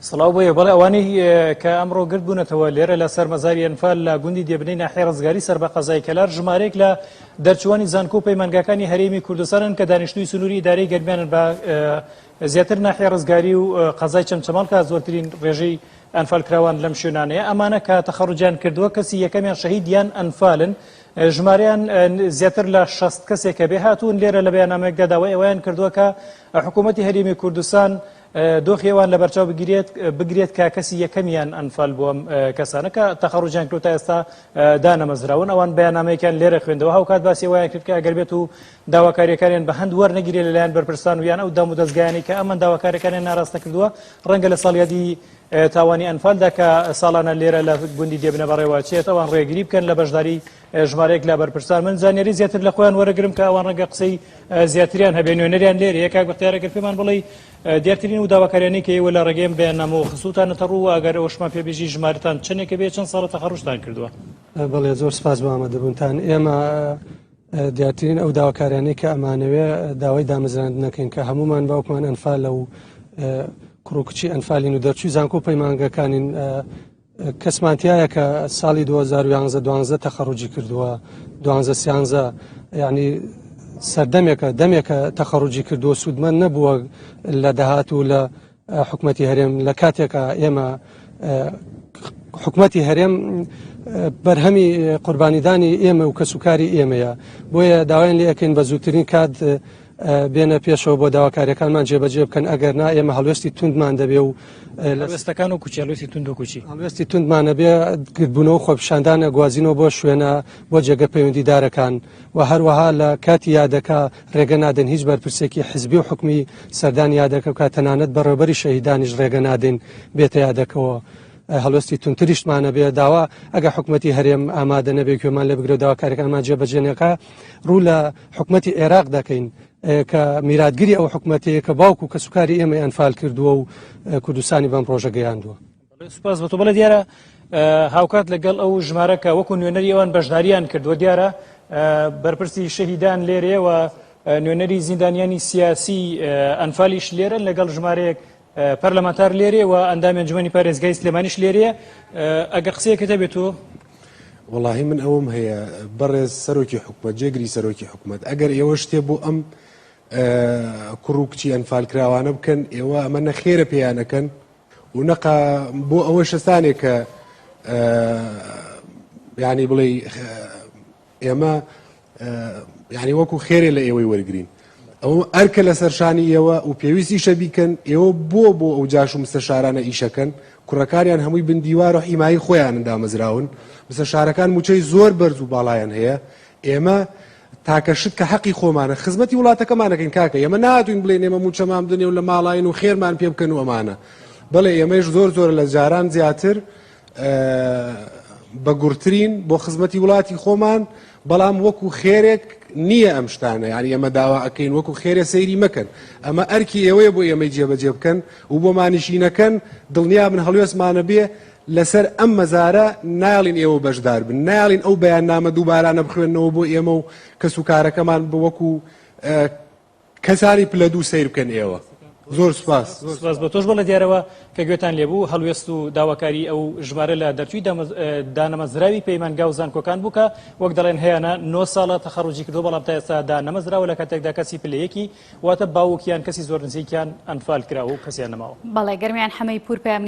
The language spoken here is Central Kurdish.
سڵاو بۆیە بەڵێ ئەوانەی کە ئەمڕۆ گرت بوونەتەوە لێرە لە سەر مەزاری ئەنفال لە گوندی دێبنەی ناحیە ڕزگاری سەر بە قەزای کەلار ژمارەیەک لە دەرچوانی زانکۆ و پەیمانگاکانی هەرێمی کوردستانن کە دانیشتووی سنووری ئیدارەی گەرمیانن بە زیاتر ناحیە ڕزگاری و قەزای چەمچەمان کە زۆرترین ڕێژەی ئەنفال کراوان لەم شوێنانەیە ئەمانە کە تەخەڕوجیان کردووە کەسی یەکەمیان شەهید یان ئەنفالن ژمارەیان زیاتر لە 60 کەسێکە بێ هاتوون لێرە لە بەیاننامەیەکدا داوای ئەوەیان کردووە کە حکوومەتی هەرێمی کوردستان دۆخیێوان لە بەرچاو بگرێت کە کەسی یەکەمیان ئەنفال بووە کەسانە کە تەخەڕوجیان کردو تا ئێستا دانەمەزراون ئەوان بەیاننامەیەکیان لێرە خوێندەوە هاوکات باسی وایان کرد کە ئەگەر بێت و داواکاریەکانیان بە هەند وەرنەگیرێت لەلایەن بەرپرسان و یان ئەو دام و دەستگایانی کە ئەمان داواکاریەکانیان ناڕاستە کردووە ڕەنگە لە ساڵیادی تاوانی ئەنفالدا کە ساڵانە لێرە لە گوندی دێبنە بەڕێوەچێت ئەوان ڕێگیری بکەن لە بەشداری ژمارەیەک لە بەرپرسان من زانیاری زیاتر لە خۆیان وەرەگرم کە ئەوان ڕەنگە قسەی زیاتریان هەبێ نوێنەریان لێرە یەکاک بەختیارەگەر پێمان بڵێ دیارترین و داواکاریانەی کە ئێوە لە ڕێگەیم بەیاننامەوە خستوتانەتە ڕوو ئەگەر ئەوەشمان پێبێژی ژمارەتان چنێکە بێ چەند ساڵە تەخەڕوجتان کردووە. بەڵێ زۆر سپاس بۆ ئامادەبوونتان. ئێمە دیارترین ئەو داواکاریانەی کە ئەمانەوێ داوای دامەزراند نەکەین کە هەمومان باوکمان ئەنفال لە و کوڕوکچی ئەنفالین و دەرچووی زانکۆ پەیمانگەکانین کەسمانتیایە کە ساڵی 2011 تەخەڕوجی کردووە 2013 یعنی سەردەمێکە دەمێکە تەخەڕوجی کردووە سوودمەند نەبووە لە داهات و لە حکومەتی هەرێم لە کاتێکە ئێمە حکومەتی هەرێم بەرهەمی قوربانیدانی ئێمە و کەسوکاری ئێمەیە بۆیە داوایان لێ ئەەکەین بە زووترین کات بێنە پێشەوە بۆ داواکاریەکانمان جێبەجێ بکەن ئەگەر نا ئێمە هەڵوێستی توندمان دەبێ و هەڵوێستەکان و کوچی هەڵوێستی تند و کوچی هەڵوێستی توندمانە بێ گرتبوونەوە خۆپیشاندانە گوازینەوە بۆ شوێنە بۆ جێگە پەیوەندیدارەکان و هەروەها لە کاتی یادەکە ڕێگە نادەن هیچ بەرپرسێکی حزبی و حکومی سەردان یادەکە و کاتەنانەت بەڕێوەبەری شەهیدانیش ڕێگە نادەن بێتە یادەکەوە هەڵوێستی تونتریشتمانە بێ داوا ئەگە حکومەتی هەرێم ئامادە نەبێ کوێمان لە بگرێت داواکاریەکانمان جێبەجێنەکە ڕوو لە حکومەتی عێراق دەکەین کە میراتگیری ئەو حکومەتەیە کە باوکو و کەسوکاری ئێمە ئەنفال کردووە و کوردستانی بەم ڕۆژە گەیاندووە. سوپاس بۆ تۆ. بەڵێ دیارە هاوکات لەگەڵ ئەو ژمارەکە وەکو نوێنەری ئەوان بەشداریان کردووە دیارە بەرپرسی شەهیدان لێرەیە و نوێنەری زیندانیانی سیاسی ئەنفالیش لێرە لەگەڵ ژمارەیەک پەرلەمانتار لێرێ و ئەندامی ئەنجومەنی پارێزگای سلێمانیش لێرەیە ئەگەر قسەیەکە دەبێت تۆ وەڵاهی من ئەوم هەیە بەڕێز سەرۆکی حکومەت جێگری سەرۆکی حکومەت ئەگەر ئێوە شتێ بۆ ئەم کوڕ و کچی ئەنفال کراوانە بکەن ئێوە ئەمە نەخێرە پێیانەکەن و نەقا بۆ ئەوە شەستانێک کە ینی بڵێ ئێمە ینی وەکو خێرێ لە ئێوەی وەرگین ئەو ئەرکە لە سەرشانی ئێوە و پێویستی شە بیکەن ئێوە بۆ ئەو جاش و مستەشارانە ئیشەکەن کوڕەکانیان هەمووی بندیوار و حیمایی خۆیان دامەزراون مستەشارەکان موچەی زۆر بەرز و باڵایان هەیە ئێمە تاکەشت کە حەقی خۆمانە خزمەتی وڵاتەکەمانەکەین کاکە ئێمە ناتوین بڵێن ئێمە موچەمان بدنێ و لە ماڵاین و خێرمان پێ بکەن و ئەمانە بەڵێ ئێمەش زۆر لە جاران زیاتر بە گورترین بۆ خزمەتی وڵاتی خۆمان بەڵام وەکو خێرێک نییە ئەم شتانە یعنی ئێمە داوا ئەەکەین وەکو خێرە سەیری مەکەن ئەمە ئەرکی ئێوەیە بۆ ئێمەی جێبەجێ بکەن و بۆ مانیشینەکەن دڵنیا من هەڵوێستمانە بێ لەسەر ئەم مەزارە ناڵین ئێوە بەشدار بن ناڵین ئەو بەیاننامە دووبارانە بخوێنەوە بۆ ئێمە و کەسوکارەکەمان بە وەکو کەسانی پلە دوو سیر بکەن ئێوە. زۆر سپاس بە تۆش بەڵە دیارەوە کە گوێتان لێبوو هەڵوێست و داواکاری ئەو ژمارە لە دەرچووی دانەمەزراوی پەیمانگا و زانکۆکان بووکە وەک دەڵێن هەیەە 9 ساڵە تەخەڕوجی کردو بەڵام تا ئێستا دانەمەزراوە لە کاتێکدا کەسی پلەیەکی واتە باوکیان کەسی زۆر نزیکیان ئەنفال کراوە و کەسیان نەماوە. بەڵێ گەرمیان هەمەی پور پێم